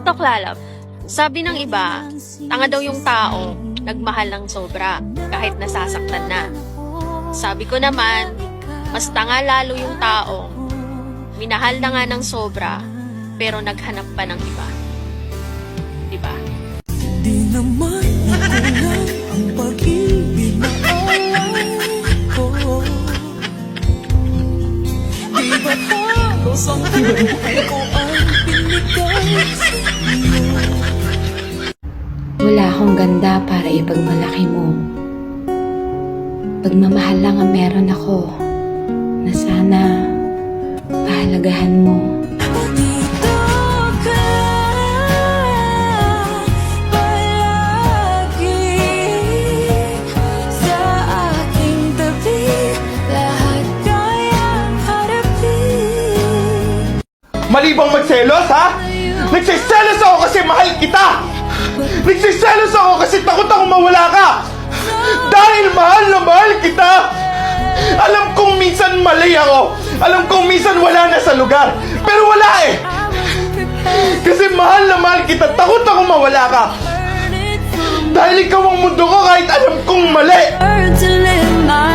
TikTok lalab. Sabi ng iba, tanga daw yung tao, nagmahal ng sobra, kahit nasasaktan na. Sabi ko naman, mas tanga lalo yung tao, minahal na nga ng sobra, pero naghanap pa ng iba. Diba? Di naman nakulang ang pag-ibig na alay ko. Di ba halos ang buhay ko ang pinigay sa'yo? Wala akong ganda para ipagmalaki mo. Pagmamahal lang ang meron ako na sana pahalagahan mo. Dito ka palagi sa aking tabi, lahat kayang harapin. Mali bang magselos, ha? Nagsiselos ako kasi mahal kita! Nagsiselos ako kasi takot ako mawala ka! Dahil mahal na mahal kita! Alam kong minsan mali ako! Alam kong minsan wala na sa lugar! Pero wala eh! Kasi mahal na mahal kita, takot ako mawala ka! Dahil ikaw ang mundo ko kahit alam kong mali! Learn to live my